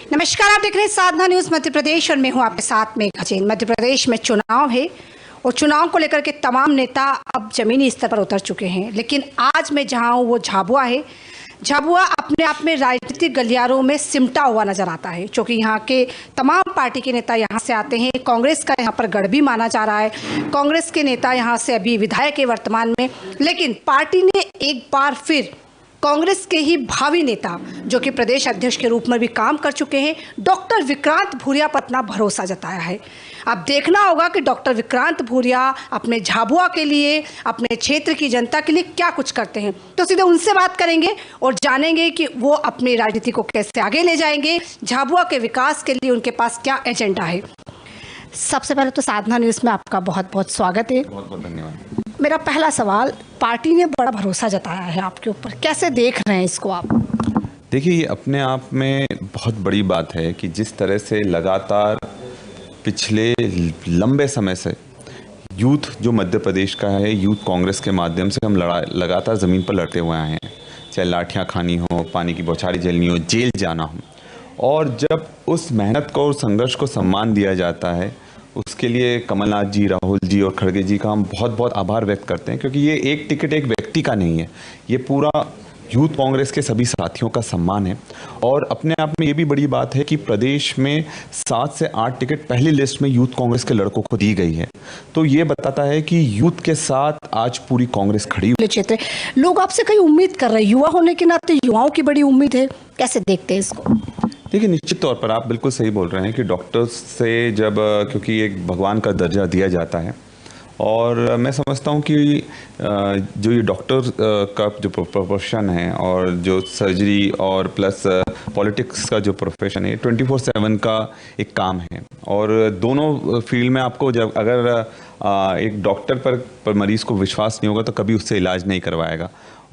नमस्कार, आप देख रहे हैं साधना न्यूज मध्य प्रदेश और मैं हूं आपके साथ में खचेन। मध्य प्रदेश में चुनाव है और चुनाव को लेकर के तमाम नेता अब जमीनी स्तर पर उतर चुके हैं, लेकिन आज मैं जहां हूं वो झाबुआ है। झाबुआ अपने आप में राजनीतिक गलियारों में सिमटा हुआ नजर आता है, क्योंकि यहाँ के तमाम पार्टी के नेता यहाँ से आते हैं। कांग्रेस का यहाँ पर गढ़ भी माना जा रहा है। कांग्रेस के नेता यहाँ से अभी विधायक है वर्तमान में, लेकिन पार्टी ने एक बार फिर कांग्रेस के ही भावी नेता, जो कि प्रदेश अध्यक्ष के रूप में भी काम कर चुके हैं, डॉक्टर विक्रांत भूरिया पर अपना भरोसा जताया है। अब देखना होगा कि डॉक्टर विक्रांत भूरिया अपने झाबुआ के लिए, अपने क्षेत्र की जनता के लिए क्या कुछ करते हैं। तो सीधे उनसे बात करेंगे और जानेंगे कि वो अपनी राजनीति को कैसे आगे ले जाएंगे, झाबुआ के विकास के लिए उनके पास क्या एजेंडा है। सबसे पहले तो साधना न्यूज़ में आपका बहुत बहुत स्वागत है। बहुत बहुत धन्यवाद। मेरा पहला सवाल, पार्टी ने बड़ा भरोसा जताया है आपके ऊपर, कैसे देख रहे हैं इसको आप? देखिए, ये अपने आप में बहुत बड़ी बात है कि जिस तरह से लगातार पिछले लंबे समय से यूथ जो मध्य प्रदेश का है, यूथ कांग्रेस के माध्यम से हम लगातार ज़मीन पर लड़ते हुए आए हैं। चाहे लाठियाँ खानी हो, पानी की बौछारी झेलनी हो, जेल जाना हो, और जब उस मेहनत को और संघर्ष को सम्मान दिया जाता है, उसके लिए कमलनाथ जी, राहुल जी और खड़गे जी का हम बहुत बहुत आभार व्यक्त करते हैं, क्योंकि ये एक टिकट एक व्यक्ति का नहीं है, ये पूरा यूथ कांग्रेस के सभी साथियों का सम्मान है। और अपने आप में ये भी बड़ी बात है कि प्रदेश में 7 से 8 टिकट पहली लिस्ट में यूथ कांग्रेस के लड़कों को दी गई है। तो ये बताता है कि यूथ के साथ आज पूरी कांग्रेस खड़ी हुई। क्षेत्र लोग आपसे कई उम्मीद कर रहे हैं, युवा होने के नाते युवाओं की बड़ी उम्मीद है, कैसे देखते हैं इसको? देखिए, निश्चित तौर पर आप बिल्कुल सही बोल रहे हैं कि डॉक्टर्स से जब, क्योंकि एक भगवान का दर्जा दिया जाता है, और मैं समझता हूँ कि जो ये डॉक्टर का जो प्रोफेशन है और जो सर्जरी और प्लस पॉलिटिक्स का जो प्रोफेशन है, 24/7 का एक काम है। और दोनों फील्ड में आपको जब अगर एक डॉक्टर पर मरीज़ को विश्वास नहीं होगा तो कभी उससे इलाज नहीं करवाएगा,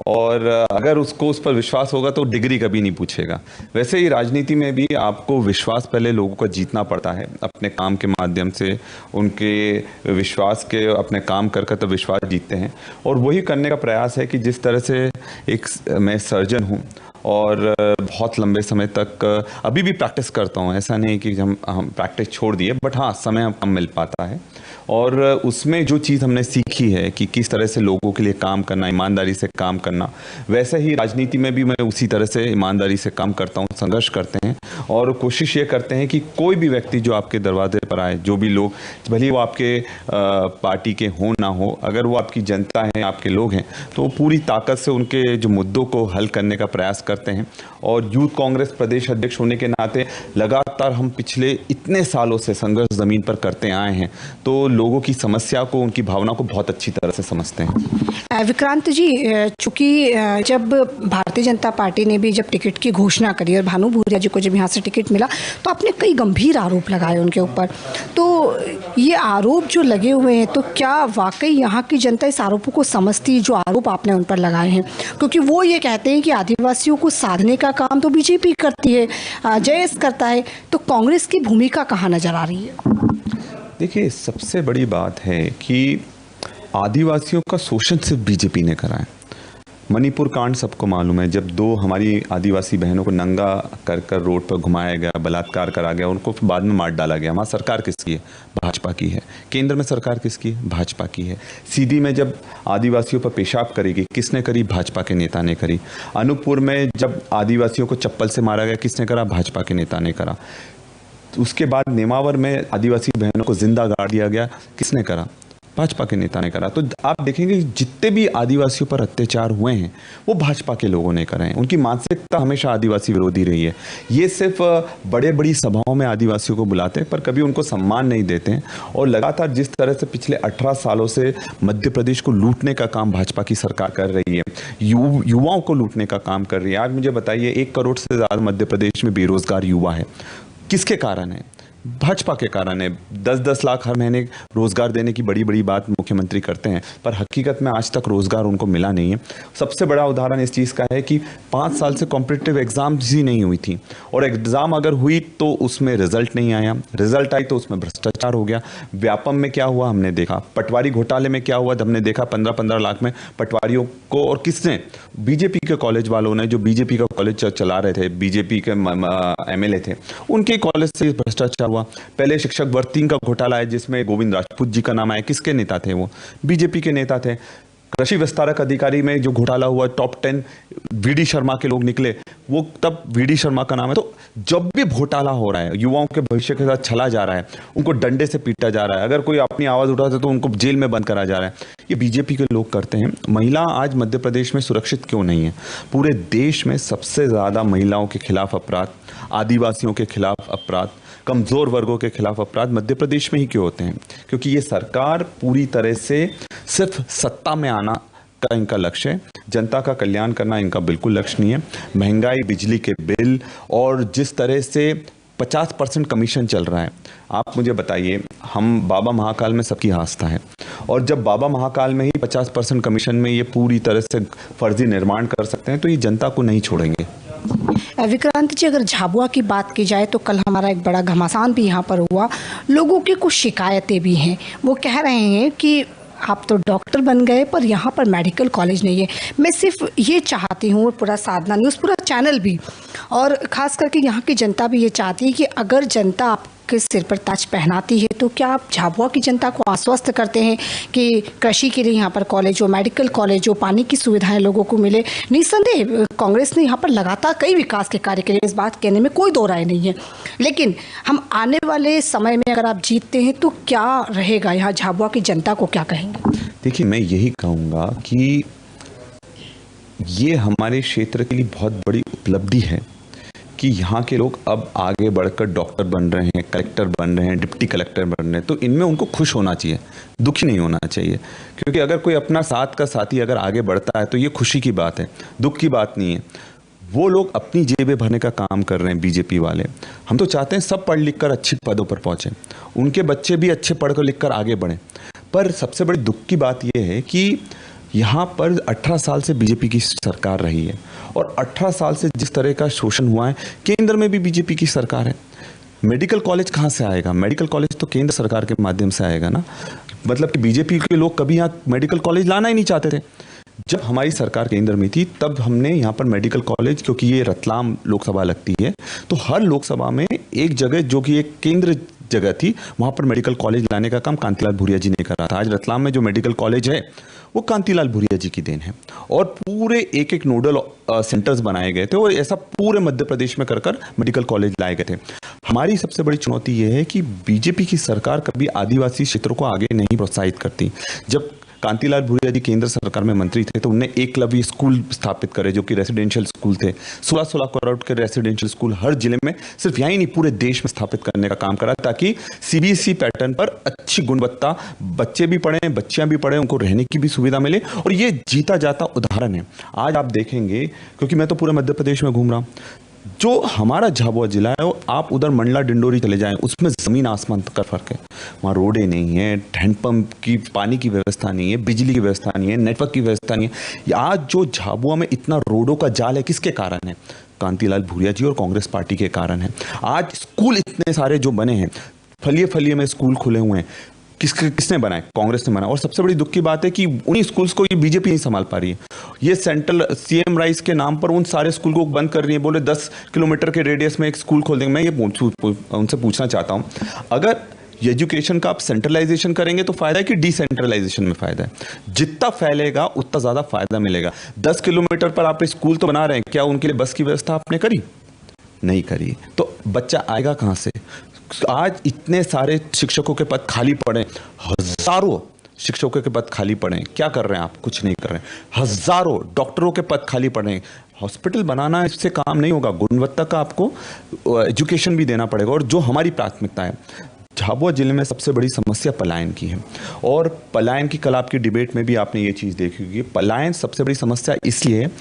और अगर उसको उस पर विश्वास होगा तो डिग्री कभी नहीं पूछेगा। वैसे ही राजनीति में भी आपको विश्वास पहले लोगों का जीतना पड़ता है, अपने काम के माध्यम से उनके विश्वास के अपने काम कर कर तब विश्वास जीतते हैं। और वही करने का प्रयास है कि जिस तरह से मैं सर्जन हूँ और बहुत लंबे समय तक अभी भी प्रैक्टिस करता हूँ, ऐसा नहीं कि हम प्रैक्टिस छोड़ दिए, बट हाँ, समय कम मिल पाता है। और उसमें जो चीज़ हमने सीखी है कि किस तरह से लोगों के लिए काम करना, ईमानदारी से काम करना, वैसे ही राजनीति में भी मैं उसी तरह से ईमानदारी से काम करता हूँ, संघर्ष करते हैं और कोशिश ये करते हैं कि कोई भी व्यक्ति जो आपके दरवाजे पर आए, जो भी लोग, भले वो आपके पार्टी के हों ना हो, अगर वो आपकी जनता है, आपके लोग हैं, तो पूरी ताकत से उनके जो मुद्दों को हल करने का प्रयास करते हैं। और यूथ कांग्रेस प्रदेश अध्यक्ष होने के नाते लगातार हम पिछले इतने सालों से संघर्ष ज़मीन पर करते आए हैं, तो लोगों की समस्या को, उनकी भावना को बहुत अच्छी तरह से समझते हैं। विक्रांत जी, चूंकि जब भारतीय जनता पार्टी ने भी जब टिकट की घोषणा करी और भानु भूरिया जी को जब यहाँ से टिकट मिला, तो आपने कई गंभीर आरोप लगाए उनके ऊपर। तो ये आरोप जो लगे हुए हैं, तो क्या वाकई यहाँ की जनता इस आरोपों को समझती है जो आरोप आपने उन पर लगाए हैं? क्योंकि वो ये कहते हैं कि आदिवासियों को साधने का काम तो बीजेपी करती है, जयेश करता है, तो कांग्रेस की भूमिका कहाँ नजर आ रही है? देखिए, सबसे बड़ी बात है कि आदिवासियों का शोषण सिर्फ बीजेपी ने करा है। मणिपुर कांड सबको मालूम है, जब 2 हमारी आदिवासी बहनों को नंगा कर कर रोड पर घुमाया गया, बलात्कार करा गया, उनको बाद में मार डाला गया। वहाँ सरकार किसकी है? भाजपा की है। केंद्र में सरकार किसकी है? भाजपा की है। सीधी में जब आदिवासियों पर पेशाब करेगी, किसने करी? भाजपा के नेता ने करी। अनूपपुर में जब आदिवासियों को चप्पल से मारा गया, किसने करा? भाजपा के नेता ने करा। उसके बाद नेमावर में आदिवासी बहनों को जिंदा गाड़ दिया गया, किसने करा? भाजपा के नेता ने करा। तो आप देखेंगे जितने भी आदिवासियों पर अत्याचार हुए हैं वो भाजपा के लोगों ने करे हैं। उनकी मानसिकता हमेशा आदिवासी विरोधी रही है। ये सिर्फ बड़े बड़ी सभाओं में आदिवासियों को बुलाते हैं पर कभी उनको सम्मान नहीं देते हैं। और लगातार जिस तरह से पिछले 18 सालों से मध्य प्रदेश को लूटने का काम भाजपा की सरकार कर रही है, युवाओं को लूटने का काम कर रही है। आज मुझे बताइए, 1 करोड़ से ज़्यादा मध्य प्रदेश में बेरोजगार युवा है। किसके कारण है? भाजपा के कारण है। 10-10 लाख हर महीने रोजगार देने की बड़ी बड़ी बात मुख्यमंत्री करते हैं, पर हकीकत में आज तक रोजगार उनको मिला नहीं है। सबसे बड़ा उदाहरण इस चीज़ का है कि 5 साल से कॉम्पिटिटिव एग्जाम्स ही नहीं हुई थी, और एग्जाम अगर हुई तो उसमें रिजल्ट नहीं आया, रिजल्ट आई तो उसमें भ्रष्टाचार हो गया। व्यापम में क्या हुआ हमने देखा, पटवारी घोटाले में क्या हुआ हमने देखा। 15-15 लाख में पटवारियों को, और किसने, बीजेपी के कॉलेज वालों ने, जो बीजेपी का कॉलेज चला रहे थे, बीजेपी के एमएलए थे, उनके कॉलेज से भ्रष्टाचार हुआ। पहले शिक्षक भर्ती का घोटाला है जिसमें गोविंद राजपूत जी का नाम आया। किसके नेता थे वो? बीजेपी के नेता थे। कृषि विस्तारक अधिकारी में जो घोटाला हुआ, टॉप 10 वीडी शर्मा के लोग निकले, वो तब वीडी शर्मा का नाम है। तो जब भी घोटाला हो रहा है, युवाओं के भविष्य के साथ छला जा रहा है, उनको डंडे से पीटा जा रहा है, अगर कोई अपनी आवाज उठाता है तो उनको जेल में बंद करा जा रहा है, ये बीजेपी के लोग करते हैं। महिला आज मध्य प्रदेश में सुरक्षित क्यों नहीं है? पूरे देश में सबसे ज्यादा महिलाओं के खिलाफ अपराध, आदिवासियों के खिलाफ अपराध, कमजोर वर्गों के खिलाफ अपराध मध्य प्रदेश में ही क्यों होते हैं? क्योंकि ये सरकार पूरी तरह से सिर्फ सत्ता में आना का इनका लक्ष्य है, जनता का कल्याण करना इनका बिल्कुल लक्ष्य नहीं है। महंगाई, बिजली के बिल, और जिस तरह से 50% कमीशन चल रहा है, आप मुझे बताइए, हम बाबा महाकाल में सबकी आस्था है, और जब बाबा महाकाल में ही 50% कमीशन में ये पूरी तरह से फर्जी निर्माण कर सकते हैं, तो ये जनता को नहीं छोड़ेंगे। विक्रांत जी, अगर झाबुआ की बात की जाए तो कल हमारा एक बड़ा घमासान भी यहाँ पर हुआ। लोगों की कुछ शिकायतें भी हैं। वो कह रहे हैं कि आप तो डॉक्टर बन गए पर यहाँ पर मेडिकल कॉलेज नहीं है। मैं सिर्फ ये चाहती हूँ, पूरा साधना न्यूज़, पूरा चैनल भी, और ख़ास करके यहाँ की जनता भी ये चाहती है कि अगर जनता आपके सिर पर ताज पहनाती है तो क्या आप झाबुआ की जनता को आश्वस्त करते हैं कि कृषि के लिए यहाँ पर कॉलेज हो, मेडिकल कॉलेज हो, पानी की सुविधाएं लोगों को मिले? निस्संदेह कांग्रेस ने यहाँ पर लगातार कई विकास के कार्य किए, इस बात कहने में कोई दो राय नहीं है। लेकिन हम आने वाले समय में अगर आप जीतते हैं तो क्या रहेगा, यहाँ झाबुआ की जनता को क्या कहेंगे? देखिए, मैं यही कहूँगा कि ये हमारे क्षेत्र के लिए बहुत बड़ी उपलब्धि है कि यहाँ के लोग अब आगे बढ़कर डॉक्टर बन रहे हैं, कलेक्टर बन रहे हैं, डिप्टी कलेक्टर बन रहे हैं। तो इनमें उनको खुश होना चाहिए, दुखी नहीं होना चाहिए। क्योंकि अगर कोई अपना साथ का साथी अगर आगे बढ़ता है तो ये खुशी की बात है, दुख की बात नहीं है। वो लोग अपनी जेबें भरने का काम कर रहे हैं, बीजेपी वाले। हम तो चाहते हैं सब पढ़ लिख कर अच्छी पदों पर पहुँचें, उनके बच्चे भी अच्छे पढ़ कर लिख कर आगे बढ़ें। पर सबसे बड़ी दुख की बात यह है कि यहाँ पर 18 साल से बीजेपी की सरकार रही है, और 18 साल से जिस तरह का शोषण हुआ है, केंद्र में भी बीजेपी की सरकार है। मेडिकल कॉलेज कहाँ से आएगा? मेडिकल कॉलेज तो केंद्र सरकार के माध्यम से आएगा ना। मतलब कि बीजेपी के लोग कभी यहाँ मेडिकल कॉलेज लाना ही नहीं चाहते थे। जब हमारी सरकार केंद्र में थी तब हमने यहाँ पर मेडिकल कॉलेज, क्योंकि ये रतलाम लोकसभा लगती है, तो हर लोकसभा में एक जगह जो कि एक केंद्र जगह थी, वहाँ पर मेडिकल कॉलेज लाने का काम कांतिलाल भूरिया जी ने करा था। आज रतलाम में जो मेडिकल कॉलेज है वो कांतिलाल भूरिया जी की देन है, और पूरे एक एक नोडल सेंटर्स बनाए गए थे, और ऐसा पूरे मध्य प्रदेश में कर कर मेडिकल कॉलेज लाए गए थे। हमारी सबसे बड़ी चुनौती ये है कि बीजेपी की सरकार कभी आदिवासी क्षेत्रों को आगे नहीं प्रोत्साहित करती। जब कांतिलाल भूरिया जी केंद्र सरकार में मंत्री थे तो उन्होंने एकलव्य स्कूल स्थापित करे, जो कि रेसिडेंशियल स्कूल थे। 16-16 करोड़ के रेसिडेंशियल स्कूल हर जिले में, सिर्फ यहीं नहीं पूरे देश में स्थापित करने का काम करा, ताकि सीबीएसई पैटर्न पर अच्छी गुणवत्ता, बच्चे भी पढ़ें, बच्चियां भी पढ़ें, उनको रहने की भी सुविधा मिले। और ये जीता जाता उदाहरण है। आज आप देखेंगे, क्योंकि मैं तो पूरे मध्य प्रदेश में घूम रहा हूँ, जो हमारा झाबुआ जिला है, आप उधर मंडला डिंडोरी चले जाएं, उसमें ज़मीन आसमान का फर्क है। वहाँ रोडें नहीं है, हैंडपंप की पानी की व्यवस्था नहीं है, बिजली की व्यवस्था नहीं है, नेटवर्क की व्यवस्था नहीं है। आज जो झाबुआ में इतना रोडों का जाल है, किसके कारण है? कांतिलाल भूरिया जी और कांग्रेस पार्टी के कारण है। आज स्कूल इतने सारे जो बने हैं, फलिए फलिए में स्कूल खुले हुए हैं, किसने बनाए? कांग्रेस ने बनाया। और सबसे बड़ी दुख की बात है कि उन्हीं स्कूल्स को ये बीजेपी नहीं संभाल पा रही है। ये सेंट्रल सीएम राइस के नाम पर उन सारे स्कूल को बंद कर रही है। बोले 10 किलोमीटर के रेडियस में एक स्कूल खोल देंगे। मैं ये उनसे पूछना चाहता हूँ, अगर एजुकेशन का आप सेंट्रलाइजेशन करेंगे तो फायदा है कि डिसेंट्रलाइजेशन में फायदा है? जितना फैलेगा उतना ज्यादा फायदा मिलेगा। 10 किलोमीटर पर आप स्कूल तो बना रहे हैं, क्या उनके लिए बस की व्यवस्था आपने करी? नहीं करी। तो बच्चा आएगा कहां से? आज इतने सारे शिक्षकों के पद खाली पड़े, हजारों शिक्षकों के पद खाली पड़े, क्या कर रहे हैं आप? कुछ नहीं कर रहे हैं। हजारों डॉक्टरों के पद खाली पड़े। हॉस्पिटल बनाना इससे काम नहीं होगा, गुणवत्ता का आपको एजुकेशन भी देना पड़ेगा। और जो हमारी प्राथमिकता है, झाबुआ जिले में सबसे बड़ी समस्या पलायन की है। और पलायन की कल आपकी डिबेट में भी आपने ये चीज़ देखी होगी। पलायन सबसे बड़ी समस्या इसलिए है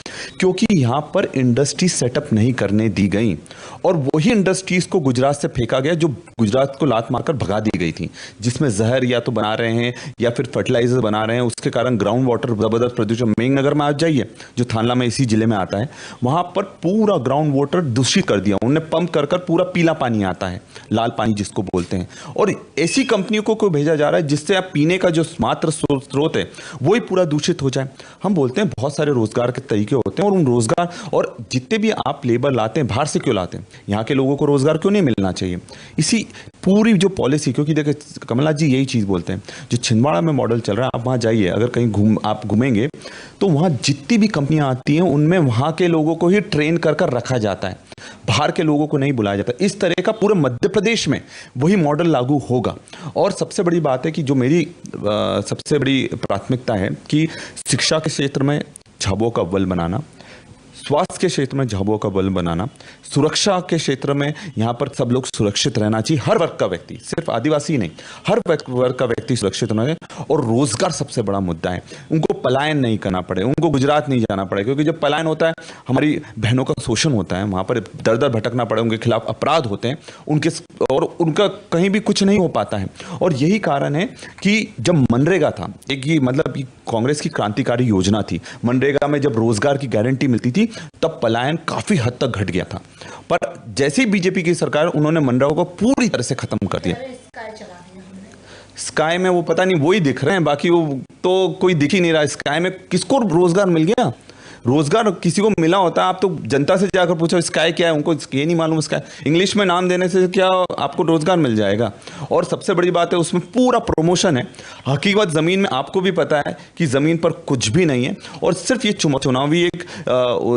क्योंकि यहाँ पर इंडस्ट्री सेटअप नहीं करने दी गई और वही इंडस्ट्रीज को गुजरात से फेंका गया जो गुजरात को लात मारकर भगा दी गई थी, जिसमें जहर या तो बना रहे हैं या फिर फर्टिलाइजर बना रहे हैं। उसके कारण ग्राउंड वाटर जबरदस्त प्रदूषण। मेघनगर में आज जाइए, जो थानला में इसी जिले में आता है, वहां पर पूरा ग्राउंड वाटर दूषित कर दिया उन्होंने। पंप कर कर पूरा पीला पानी आता है, लाल पानी जिसको बोलते हैं। और ऐसी कंपनियों को भेजा जा रहा है जिससे आप पीने का जो मात्र स्रोत है वही पूरा दूषित हो जाए। हम बोलते हैं बहुत सारे रोजगार के तरीके होते हैं और उन रोजगार और जितने भी आप लेबर लाते हैं बाहर से क्यों लाते हैं, यहाँ के लोगों को रोजगार क्यों नहीं मिलना चाहिए? इसी पूरी जो पॉलिसी, क्योंकि देखिए कमलनाथ जी यही चीज बोलते हैं, जो छिंदवाड़ा में मॉडल चल रहा है, आप वहां जाइए, अगर कहीं आप घूमेंगे तो वहां जितनी भी कंपनियां आती हैं उनमें वहां के लोगों को ही ट्रेन कर कर रखा जाता है, बाहर के लोगों को नहीं बुलाया जाता। इस तरह का पूरे मध्य प्रदेश में वही मॉडल लागू होगा। और सबसे बड़ी बात है कि जो मेरी सबसे बड़ी प्राथमिकता है कि शिक्षा के क्षेत्र में झाबुआ का अव्वल बनाना, स्वास्थ्य के क्षेत्र में झाबुआ का बल बनाना, सुरक्षा के क्षेत्र में यहाँ पर सब लोग सुरक्षित रहना चाहिए, हर वर्ग का व्यक्ति, सिर्फ आदिवासी नहीं, हर वर्ग का व्यक्ति सुरक्षित होना है। और रोजगार सबसे बड़ा मुद्दा है, उनको पलायन नहीं करना पड़े, उनको गुजरात नहीं जाना पड़े, क्योंकि जब पलायन होता है हमारी बहनों का शोषण होता है, वहाँ पर दर दर भटकना पड़े, उनके खिलाफ अपराध होते हैं, और उनका कहीं भी कुछ नहीं हो पाता है। और यही कारण है कि जब मनरेगा था, एक ये मतलब कांग्रेस की क्रांतिकारी योजना थी, मनरेगा में जब रोजगार की गारंटी मिलती थी तब पलायन काफी हद तक घट गया था। पर जैसे ही बीजेपी की सरकार, उन्होंने मनरेगा को पूरी तरह से खत्म कर दिया। स्काई में वो पता नहीं, वो ही दिख रहे हैं, बाकी वो तो कोई दिख ही नहीं रहा। स्काई में किसको रोजगार मिल गया? रोजगार किसी को मिला होता है, आप तो जनता से जाकर पूछो स्काई क्या है, उनको ये नहीं मालूम। स्काई इंग्लिश में नाम देने से क्या आपको रोजगार मिल जाएगा? और सबसे बड़ी बात है उसमें पूरा प्रमोशन है। हकीकत जमीन में आपको भी पता है कि जमीन पर कुछ भी नहीं है, और सिर्फ ये चुनावी एक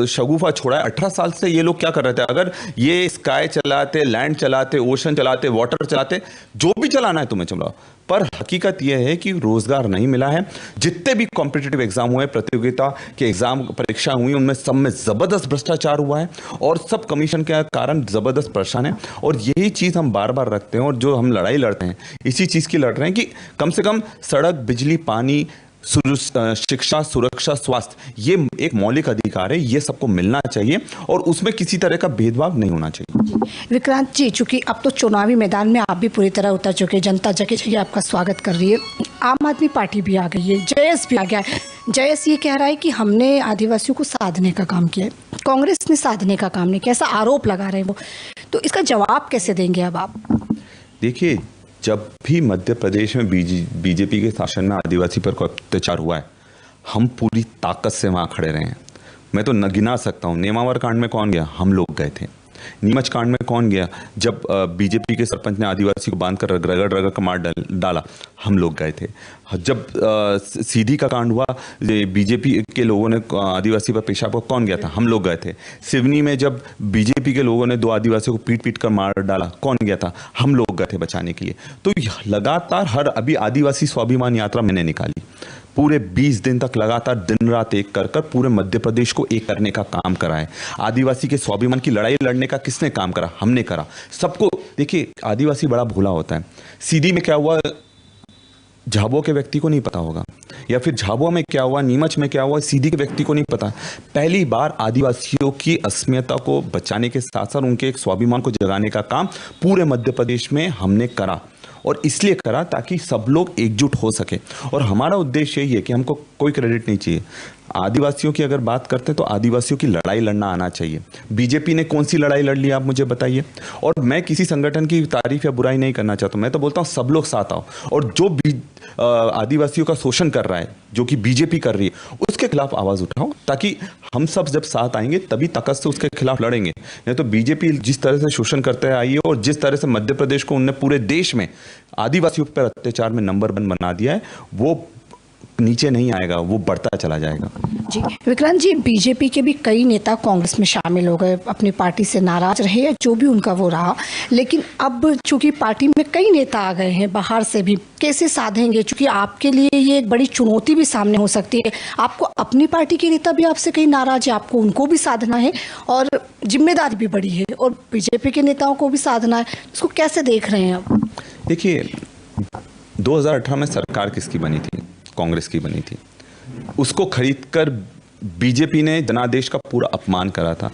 शगुफा छोड़ा है। 18 साल से ये लोग क्या कर रहे थे? अगर ये स्काई चलाते, लैंड चलाते, ओशन चलाते, वाटर चलाते, जो भी चलाना है तुम्हें चलाओ, पर हकीकत यह है कि रोजगार नहीं मिला है। जितने भी कॉम्पिटिटिव एग्जाम हुए, प्रतियोगिता के एग्जाम परीक्षा हुई, उनमें सब में जबरदस्त भ्रष्टाचार हुआ है और सब कमीशन के कारण जबरदस्त परेशान है। और यही चीज हम बार बार रखते हैं, और जो हम लड़ाई लड़ते हैं इसी चीज की लड़ रहे हैं कि कम से कम सड़क, बिजली, पानी, शिक्षा, सुरक्षा, स्वास्थ्य, ये एक मौलिक अधिकार है, ये सबको मिलना चाहिए और उसमें किसी तरह का भेदभाव नहीं होना चाहिए। विक्रांत जी, चूंकि अब तो चुनावी मैदान में आप भी पूरी तरह उतर चुके, जनता जगह जगह आपका स्वागत कर रही है, आम आदमी पार्टी भी आ गई है, जयस भी आ गया है। जयस ये कह रहा है कि हमने आदिवासियों को साधने का काम किया है, कांग्रेस ने साधने का काम नहीं किया, ऐसा आरोप लगा रहे हैं वो। तो इसका जवाब कैसे देंगे अब आप? देखिए, जब भी मध्य प्रदेश में बीजेपी के शासन में आदिवासी पर कोई अत्याचार हुआ है, हम पूरी ताकत से वहां खड़े रहे हैं। मैं तो न गिना सकता हूं। नेमावर कांड में कौन गया? हम लोग गए थे। नीमच कांड में कौन गया? जब बीजेपी के सरपंच ने आदिवासी को बांधकर रगड़ रगड़ कर मार डाला, हम लोग गए थे। जब सीधी का कांड हुआ, बीजेपी के लोगों ने आदिवासी पर पेशाब को, कौन गया था? हम लोग गए थे। सिवनी में जब बीजेपी के लोगों ने 2 आदिवासियों को पीट पीट कर मार डाला, कौन गया था? हम लोग गए थे बचाने के लिए। तो लगातार अभी आदिवासी स्वाभिमान यात्रा मैंने निकाली, पूरे 20 दिन तक लगातार दिन रात एक कर कर पूरे मध्य प्रदेश को एक करने का काम करा है। आदिवासी के स्वाभिमान की लड़ाई लड़ने का किसने काम करा? हमने करा। सबको देखिए, आदिवासी बड़ा भोला होता है। सीधी में क्या हुआ झाबुआ के व्यक्ति को नहीं पता होगा, या फिर झाबुआ में क्या हुआ, नीमच में क्या हुआ, सीधी के व्यक्ति को नहीं पता। पहली बार आदिवासियों की अस्मिता को बचाने के साथ साथ उनके एक स्वाभिमान को जगाने का काम पूरे मध्य प्रदेश में हमने करा, और इसलिए करा ताकि सब लोग एकजुट हो सके। और हमारा उद्देश्य यही है कि हमको कोई क्रेडिट नहीं चाहिए। आदिवासियों की अगर बात करते हैं तो आदिवासियों की लड़ाई लड़ना आना चाहिए। बीजेपी ने कौन सी लड़ाई लड़ ली, आप मुझे बताइए। और मैं किसी संगठन की तारीफ या बुराई नहीं करना चाहता, मैं तो बोलता हूँ सब लोग साथ आओ, और जो आदिवासियों का शोषण कर रहा है, जो कि बीजेपी कर रही है, उसके खिलाफ आवाज उठाओ, ताकि हम सब जब साथ आएंगे तभी ताकत से उसके खिलाफ लड़ेंगे। नहीं तो बीजेपी जिस तरह से शोषण करते आई है और जिस तरह से मध्य प्रदेश को उनने पूरे देश में आदिवासियों पर अत्याचार में नंबर 1 बना दिया है, वो नीचे नहीं आएगा, वो बढ़ता चला जाएगा। जी विक्रांत जी, बीजेपी के भी कई नेता कांग्रेस में शामिल हो गए, अपनी पार्टी से नाराज रहे या जो भी उनका वो रहा, लेकिन अब चूंकि पार्टी में कई नेता आ गए हैं बाहर से भी, कैसे साधेंगे? चूंकि आपके लिए ये एक बड़ी चुनौती भी सामने हो सकती है। आपको अपनी पार्टी के नेता भी आपसे कई नाराज है, आपको उनको भी साधना है और जिम्मेदारी भी बड़ी है, और बीजेपी के नेताओं को भी साधना है। इसको कैसे देख रहे हैं आप? देखिए, 2018 में सरकार किसकी बनी थी? कांग्रेस की बनी थी। उसको खरीदकर बीजेपी ने जनादेश का पूरा अपमान करा था।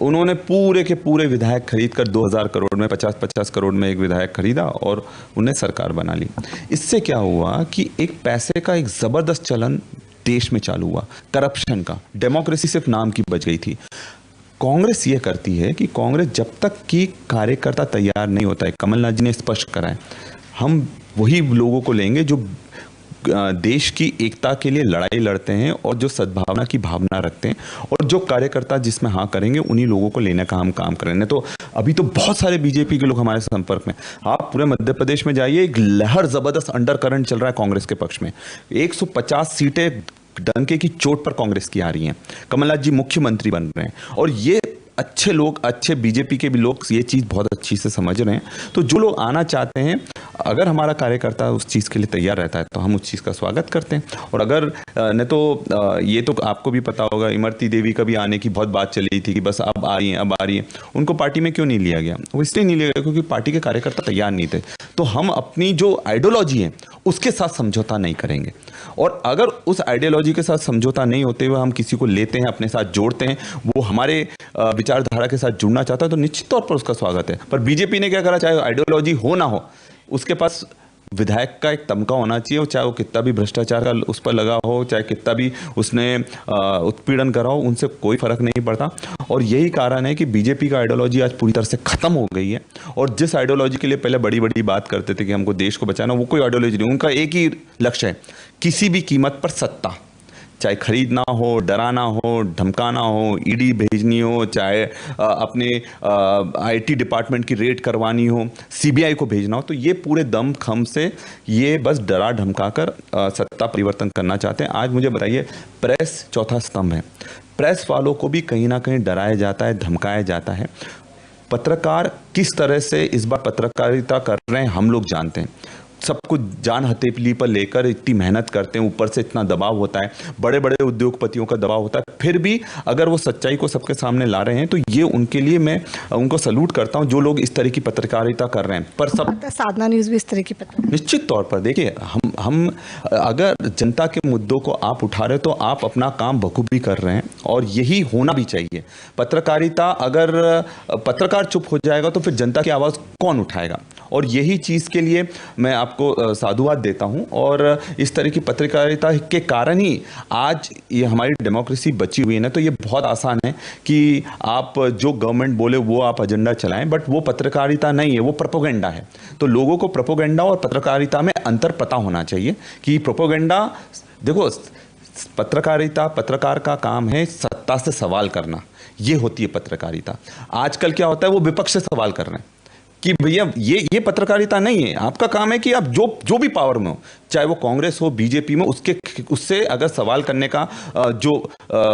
उन्होंने पूरे के पूरे विधायक खरीद कर 2000 करोड़ में 50-50 करोड़ में एक विधायक खरीदा और उन्हें सरकार बना ली। इससे क्या हुआ कि एक पैसे का एक ज़बरदस्त चलन देश में चालू हुआ, करप्शन का। डेमोक्रेसी सिर्फ नाम की बच गई थी। कांग्रेस ये करती है कि कांग्रेस जब तक कि कार्यकर्ता तैयार नहीं होता है, कमलनाथ जी ने स्पष्ट करा है, हम वही लोगों को लेंगे जो देश की एकता के लिए लड़ाई लड़ते हैं और जो सद्भावना की भावना रखते हैं, और जो कार्यकर्ता जिसमें हाँ करेंगे उन्हीं लोगों को लेने का हम काम करेंगे। तो अभी तो बहुत सारे बीजेपी के लोग हमारे संपर्क में, आप पूरे मध्य प्रदेश में जाइए, एक लहर जबरदस्त अंडर करंट चल रहा है कांग्रेस के पक्ष में। 150 सीटें डंके की चोट पर कांग्रेस की आ रही हैं। कमलनाथ जी मुख्यमंत्री बन रहे हैं और ये अच्छे लोग, अच्छे बीजेपी के भी लोग ये चीज़ बहुत अच्छी से समझ रहे हैं। तो जो लोग आना चाहते हैं, अगर हमारा कार्यकर्ता उस चीज़ के लिए तैयार रहता है तो हम उस चीज़ का स्वागत करते हैं। और अगर नहीं तो ये तो आपको भी पता होगा, इमरती देवी का भी आने की बहुत बात चली थी कि बस अब आ रही हैं, अब आ रही हैं। उनको पार्टी में क्यों नहीं लिया गया? वो इसलिए नहीं लिया गया क्योंकि पार्टी के कार्यकर्ता तैयार नहीं थे। तो हम अपनी जो आइडियोलॉजी है उसके साथ समझौता नहीं करेंगे, और अगर उस आइडियोलॉजी के साथ समझौता नहीं होते हुए हम किसी को लेते हैं, अपने साथ जोड़ते हैं, वो हमारे विचारधारा के साथ जुड़ना चाहता है तो निश्चित तौर पर उसका स्वागत है। पर बीजेपी ने क्या करा, चाहे आइडियोलॉजी हो ना हो, उसके पास विधायक का एक तमका होना चाहिए, और चाहे वो कितना भी भ्रष्टाचार का उस पर लगा हो, चाहे कितना भी उसने उत्पीड़न करा हो, उनसे कोई फर्क नहीं पड़ता। और यही कारण है कि बीजेपी का आइडियोलॉजी आज पूरी तरह से खत्म हो गई है। और जिस आइडियोलॉजी के लिए पहले बड़ी बड़ी बात करते थे कि हमको देश को बचाना, वो कोई आइडियोलॉजी नहीं, उनका एक ही लक्ष्य है, किसी भी कीमत पर सत्ता, चाहे खरीदना हो, डराना हो, धमकाना हो, ईडी भेजनी हो, चाहे अपने आईटी डिपार्टमेंट की रेड करवानी हो, सीबीआई को भेजना हो, तो ये पूरे दम खम से ये बस डरा धमका कर सत्ता परिवर्तन करना चाहते हैं। आज मुझे बताइए, प्रेस चौथा स्तंभ है, प्रेस वालों को भी कहीं ना कहीं डराया जाता है, धमकाया जाता है। पत्रकार किस तरह से इस बार पत्रकारिता कर रहे हैं हम लोग जानते हैं। सब कुछ जान हथेली पर लेकर इतनी मेहनत करते हैं, ऊपर से इतना दबाव होता है, बड़े बड़े उद्योगपतियों का दबाव होता है, फिर भी अगर वो सच्चाई को सबके सामने ला रहे हैं तो ये उनके लिए मैं उनको सैल्यूट करता हूं, जो लोग इस तरह की पत्रकारिता कर रहे हैं। पर सब साधना न्यूज़ भी इस तरह की निश्चित तौर पर देखिए, हम अगर जनता के मुद्दों को आप उठा रहे हो तो आप अपना काम बखूबी कर रहे हैं, और यही होना भी चाहिए। पत्रकारिता, अगर पत्रकार चुप हो जाएगा तो फिर जनता की आवाज़ कौन उठाएगा? और यही चीज़ के लिए मैं आपको साधुवाद देता हूं, और इस तरह की पत्रकारिता के कारण ही आज ये हमारी डेमोक्रेसी बची हुई है ना। तो ये बहुत आसान है कि आप जो गवर्नमेंट बोले वो आप एजेंडा चलाएं, बट वो पत्रकारिता नहीं है, वो प्रोपेगेंडा है। तो लोगों को प्रोपेगेंडा और पत्रकारिता में अंतर पता होना चाहिए कि प्रोपेगेंडा, देखो, पत्रकारिता, पत्रकार का काम है सत्ता से सवाल करना, ये होती है पत्रकारिता। आजकल क्या होता है, वो विपक्ष से सवाल कर रहे हैं कि भैया ये पत्रकारिता नहीं है। आपका काम है कि आप जो भी पावर में हो, चाहे वो कांग्रेस हो, बीजेपी में, उससे अगर सवाल करने का जो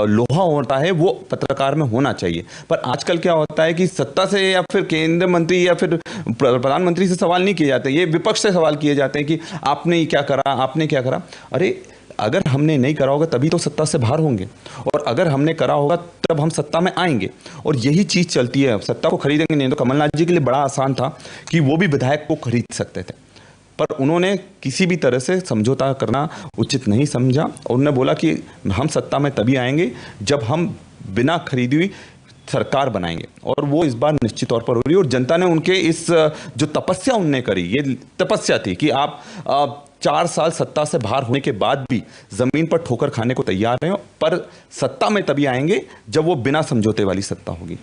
लोहा होता है वो पत्रकार में होना चाहिए। पर आजकल क्या होता है कि सत्ता से या फिर केंद्र मंत्री या फिर प्रधानमंत्री से सवाल नहीं किए जाते, ये विपक्ष से सवाल किए जाते हैं कि आपने क्या करा, आपने क्या करा। अरे अगर हमने नहीं करा होगा तभी तो सत्ता से बाहर होंगे, और अगर हमने करा होगा तब हम सत्ता में आएंगे, और यही चीज़ चलती है। सत्ता को खरीदेंगे नहीं। तो कमलनाथ जी के लिए बड़ा आसान था कि वो भी विधायक को खरीद सकते थे, पर उन्होंने किसी भी तरह से समझौता करना उचित नहीं समझा। उन्होंने बोला कि हम सत्ता में तभी आएंगे जब हम बिना खरीदी हुई सरकार बनाएंगे, और वो इस बार निश्चित तौर पर हो रही है। और जनता ने उनके इस जो तपस्या उनने करी, ये तपस्या थी कि आप 4 साल सत्ता से बाहर होने के बाद भी जमीन पर ठोकर खाने को तैयार हैं, पर सत्ता में तभी आएंगे जब वो बिना समझौते वाली सत्ता होगी।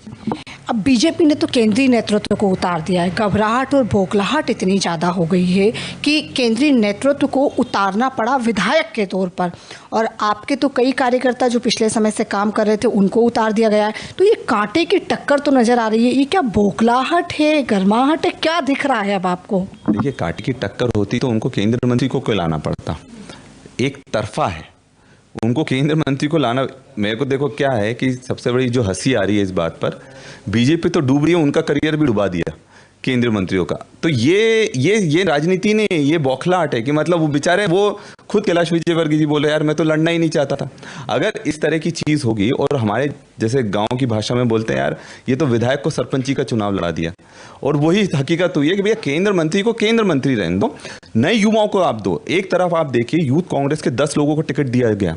अब बीजेपी ने तो केंद्रीय नेतृत्व को उतार दिया है। घबराहट और बौखलाहट इतनी ज़्यादा हो गई है कि केंद्रीय नेतृत्व को उतारना पड़ा विधायक के तौर पर, और आपके तो कई कार्यकर्ता जो पिछले समय से काम कर रहे थे उनको उतार दिया गया है। तो ये कांटे की टक्कर तो नज़र आ रही है। ये क्या बौखलाहट है, गर्माहट है, क्या दिख रहा है अब आपको? देखिए, कांटे की टक्कर होती तो उनको केंद्रीय मंत्री को क्यों लाना पड़ता? एक तरफा है, उनको केंद्र मंत्री को लाना। मेरे को देखो क्या है कि सबसे बड़ी जो हंसी आ रही है इस बात पर, बीजेपी तो डूब रही है, उनका करियर भी डुबा दिया केंद्रीय मंत्रियों का। तो ये राजनीति नहीं, ये बौखलाहट है कि मतलब वो बेचारे, वो खुद कैलाश विजयवर्गीय जी बोले यार मैं तो लड़ना ही नहीं चाहता था। अगर इस तरह की चीज़ होगी, और हमारे जैसे गांव की भाषा में बोलते हैं यार ये तो विधायक को सरपंची का चुनाव लड़ा दिया, और वही हकीकत हुई है कि भैया केंद्र मंत्री को केंद्र मंत्री रहने दो, नए युवाओं को आप दो। एक तरफ आप देखिए यूथ कांग्रेस के 10 लोगों को टिकट दिया गया,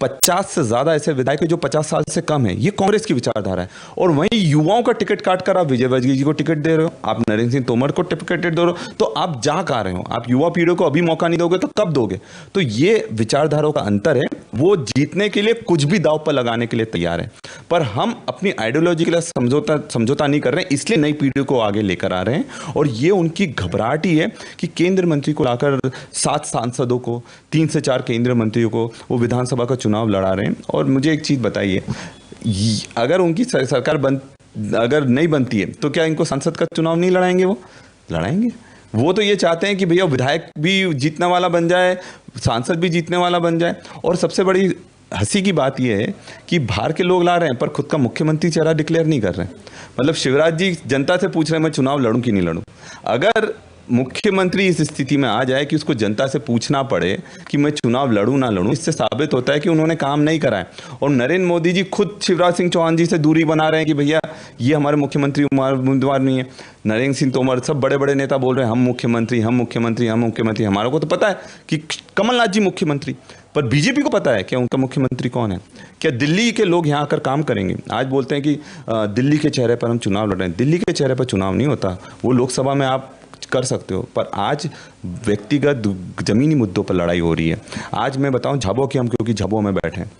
50 से ज़्यादा ऐसे विधायक हैं जो 50 साल से कम है। ये कांग्रेस की विचारधारा है। और वहीं युवाओं का टिकट काट कर आप विजय वर्गीय जी को टिकट दे रहे हो, आप नरेंद्र सिंह तोमर को टिकट दे रहे हो, तो आप जा कहाँ रहे हो? आप युवा पीढ़ी को अभी मौका नहीं दोगे तो कब दोगे? तो ये विचारधाराओं का अंतर है। वो जीतने के लिए कुछ भी दांव पर लगाने के लिए तैयार है, पर हम अपनी आइडियोलॉजी के लिए समझौता नहीं कर रहे हैं, इसलिए नई पीढ़ी को आगे लेकर आ रहे हैं। और ये उनकी घबराहट ही है कि केंद्र मंत्री को लाकर 7 सांसदों को, 3 से 4 केंद्रीय मंत्रियों को वो विधानसभा का चुनाव लड़ा रहे हैं। और मुझे एक चीज़ बताइए, अगर उनकी सरकार अगर नहीं बनती है तो क्या इनको संसद का चुनाव नहीं लड़ाएंगे? वो लड़ाएंगे। वो तो ये चाहते हैं कि भैया विधायक भी जीतने वाला बन जाए, सांसद भी जीतने वाला बन जाए। और सबसे बड़ी हंसी की बात यह है कि बाहर के लोग ला रहे हैं पर खुद का मुख्यमंत्री चेहरा डिक्लेयर नहीं कर रहे हैं। मतलब शिवराज जी जनता से पूछ रहे हैं मैं चुनाव लड़ूं कि नहीं लड़ूं। अगर मुख्यमंत्री इस स्थिति में आ जाए कि उसको जनता से पूछना पड़े कि मैं चुनाव लड़ूं ना लड़ूं, इससे साबित होता है कि उन्होंने काम नहीं करा है। और नरेंद्र मोदी जी खुद शिवराज सिंह चौहान जी से दूरी बना रहे हैं कि भैया ये हमारे मुख्यमंत्री उम्मीदवार नहीं है। नरेंद्र सिंह तोमर, सब बड़े बड़े नेता बोल रहे हैं हम मुख्यमंत्री, हम मुख्यमंत्री, हम मुख्यमंत्री। हमारे को तो पता है कि कमलनाथ जी मुख्यमंत्री, पर बीजेपी को पता है क्या उनका मुख्यमंत्री कौन है? क्या दिल्ली के लोग यहाँ आकर काम करेंगे? आज बोलते हैं कि दिल्ली के चेहरे पर हम चुनाव लड़ रहे हैं। दिल्ली के चेहरे पर चुनाव नहीं होता। वो लोकसभा में आप कर सकते हो, पर आज व्यक्तिगत ज़मीनी मुद्दों पर लड़ाई हो रही है। आज मैं बताऊं झाबुआ की, हम क्योंकि झाबुआ में बैठे हैं,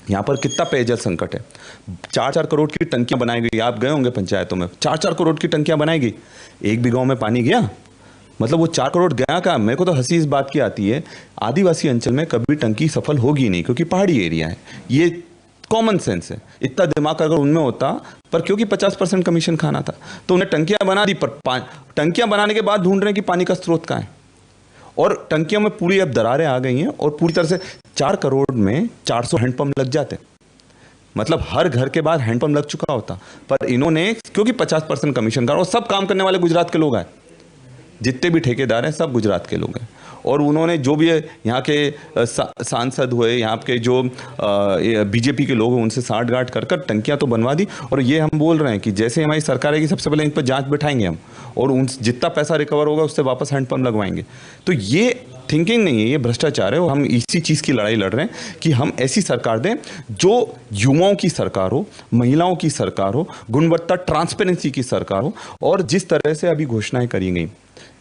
यहाँ पर कितना पेयजल संकट है। 4-4 करोड़ की टंकियां बनाई गई। आप गए होंगे पंचायतों में, 4-4 करोड़ की टंकियां बनाई गई। एक भी गाँव में पानी गया? मतलब वो 4 करोड़ गया का? मेरे को तो हंसी इस बात की आती है, आदिवासी अंचल में कभी टंकी सफल होगी नहीं क्योंकि पहाड़ी एरिया है। ये कॉमन सेंस है। इतना दिमाग अगर उनमें होता, पर क्योंकि 50% कमीशन खाना था तो उन्हें टंकियां बना दी, पर टंकियां बनाने के बाद ढूंढ रहे हैं कि पानी का स्रोत कहाँ है। और टंकियों में पूरी अब दरारें आ गई हैं और पूरी तरह से 4 करोड़ में 400 हैंडपंप लग जाते, मतलब हर घर के बाद हैंडपंप लग चुका होता। पर इन्होंने क्योंकि 50% कमीशन का, और सब काम करने वाले गुजरात के लोग हैं, जितने भी ठेकेदार हैं सब गुजरात के लोग हैं। और उन्होंने जो भी यहाँ के सांसद हुए, यहाँ के जो बीजेपी के लोग हैं, उनसे साठ गांठ कर कर टंकियाँ तो बनवा दी। और ये हम बोल रहे हैं कि जैसे हमारी सरकार आएगी सबसे पहले इन पर जांच बिठाएंगे हम, और उन जितना पैसा रिकवर होगा उससे वापस हैंडपंप लगवाएंगे। तो ये थिंकिंग नहीं है, ये भ्रष्टाचार है। और हम इसी चीज़ की लड़ाई लड़ रहे हैं कि हम ऐसी सरकार दें जो युवाओं की सरकार हो, महिलाओं की सरकार हो, गुणवत्ता ट्रांसपेरेंसी की सरकार हो। और जिस तरह से अभी घोषणाएं करी गई,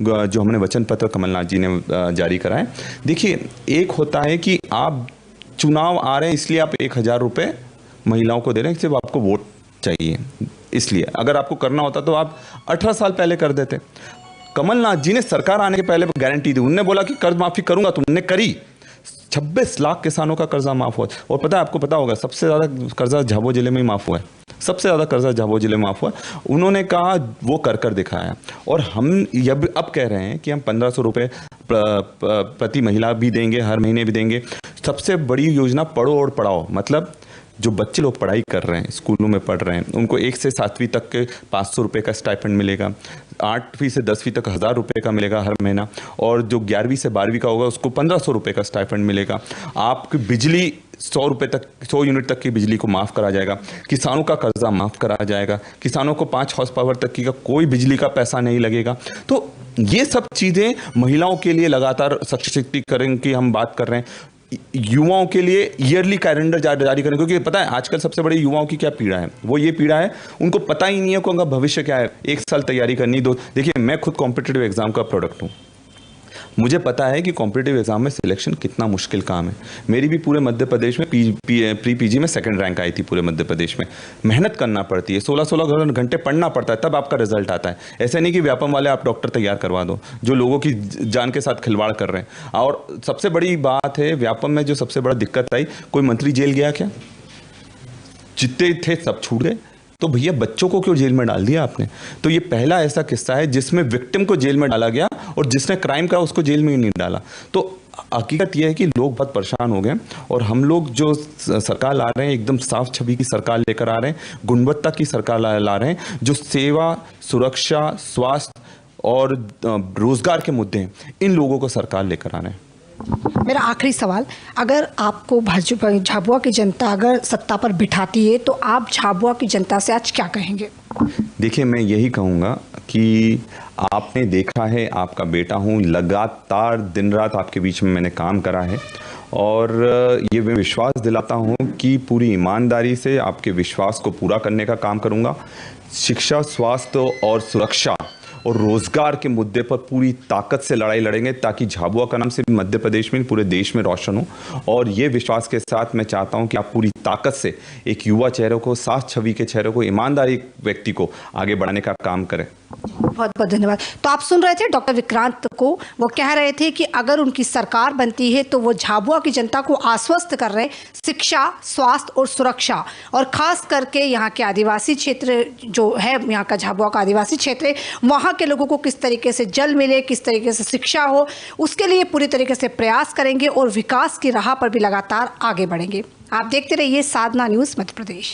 जो हमने वचन पत्र कमलनाथ जी ने जारी कराए, देखिए एक होता है कि आप चुनाव आ रहे हैं इसलिए आप 1000 रुपये महिलाओं को दे रहे हैं, सिर्फ आपको वोट चाहिए इसलिए। अगर आपको करना होता तो आप 18 साल पहले कर देते। कमलनाथ जी ने सरकार आने के पहले गारंटी दी, उन्होंने बोला कि कर्ज माफी करूंगा, तो उन्होंने करी। 26 लाख किसानों का कर्जा माफ हुआ। और पता है, आपको पता होगा सबसे ज़्यादा कर्जा झाबुआ जिले में ही माफ हुआ है, सबसे ज़्यादा कर्जा झाबुआ जिले में माफ हुआ। उन्होंने कहा वो कर दिखाया। और हम अब कह रहे हैं कि हम 1500 रुपये प्रति महिला भी देंगे, हर महीने भी देंगे। सबसे बड़ी योजना पढ़ो और पढ़ाओ, मतलब जो बच्चे लोग पढ़ाई कर रहे हैं, स्कूलों में पढ़ रहे हैं, उनको 1 से 7वीं तक के 500 रुपये का स्टाइपेंड मिलेगा। 8वीं से 10वीं तक 1000 रुपये का मिलेगा हर महीना। और जो 11वीं से 12वीं का होगा उसको 1500 रुपये का स्टाइपेंड मिलेगा। आपकी बिजली 100 रुपये तक, 100 यूनिट तक की बिजली को माफ़ करा जाएगा। किसानों का कर्जा माफ़ करा जाएगा। किसानों को 5 हॉर्स पावर तक की का कोई बिजली का पैसा नहीं लगेगा। तो ये सब चीज़ें महिलाओं के लिए लगातार सशक्तिकरण की हम बात कर रहे हैं। युवाओं के लिए ईयरली कैलेंडर जारी करें, क्योंकि पता है आजकल सबसे बड़ी युवाओं की क्या पीड़ा है, वो ये पीड़ा है उनको पता ही नहीं है कि उनका भविष्य क्या है। 1 साल तैयारी करनी, दो। देखिए मैं खुद कॉम्पिटिटिव एग्जाम का प्रोडक्ट हूँ, मुझे पता है कि कॉम्पिटिटिव एग्जाम में सिलेक्शन कितना मुश्किल काम है। मेरी भी पूरे मध्य प्रदेश में प्री पीजी में 2nd रैंक आई थी पूरे मध्य प्रदेश में। मेहनत करना पड़ती है, 16-16 घंटे पढ़ना पड़ता है, तब आपका रिजल्ट आता है। ऐसे नहीं कि व्यापम वाले आप डॉक्टर तैयार करवा दो जो लोगों की जान के साथ खिलवाड़ कर रहे हैं। और सबसे बड़ी बात है, व्यापम में जो सबसे बड़ा दिक्कत आई, कोई मंत्री जेल गया क्या? जितने थे सब छूट गए। तो भैया बच्चों को क्यों जेल में डाल दिया आपने? तो ये पहला ऐसा किस्सा है जिसमें विक्टिम को जेल में डाला गया और जिसने क्राइम करा उसको जेल में ही नहीं डाला। तो हकीकत यह है कि लोग बहुत परेशान हो गए। और हम लोग जो सरकार ला रहे हैं, एकदम साफ छवि की सरकार लेकर आ रहे हैं, गुणवत्ता की सरकार ला रहे हैं, जो सेवा, सुरक्षा, स्वास्थ्य और रोजगार के मुद्दे हैं, इन लोगों को सरकार लेकर आ रहे हैं। मेरा आखिरी सवाल, अगर आपको झाबुआ की जनता अगर सत्ता पर बिठाती है तो आप झाबुआ की जनता से आज क्या कहेंगे? देखिए मैं यही कहूँगा कि आपने देखा है, आपका बेटा हूँ, लगातार दिन रात आपके बीच में मैंने काम करा है। और ये मैं विश्वास दिलाता हूँ कि पूरी ईमानदारी से आपके विश्वास को पूरा करने का काम करूँगा। शिक्षा, स्वास्थ्य और सुरक्षा और रोजगार के मुद्दे पर पूरी ताकत से लड़ाई लड़ेंगे ताकि झाबुआ का नाम सिर्फ मध्य प्रदेश में पूरे देश में रोशन हो। और ये विश्वास के साथ मैं चाहता हूं कि आप पूरी ताकत से एक युवा चेहरे को, साफ छवि के चेहरे को, ईमानदारी व्यक्ति को आगे बढ़ाने का काम करें। बहुत बहुत धन्यवाद। तो आप सुन रहे थे डॉक्टर विक्रांत को, वो कह रहे थे कि अगर उनकी सरकार बनती है तो वो झाबुआ की जनता को आश्वस्त कर रहे शिक्षा, स्वास्थ्य और सुरक्षा, और खास करके यहाँ के आदिवासी क्षेत्र जो है, यहाँ का झाबुआ का आदिवासी क्षेत्र है, वहाँ के लोगों को किस तरीके से जल मिले, किस तरीके से शिक्षा हो, उसके लिए पूरी तरीके से प्रयास करेंगे और विकास की राह पर भी लगातार आगे बढ़ेंगे। आप देखते रहिए साधना न्यूज़ मध्य प्रदेश।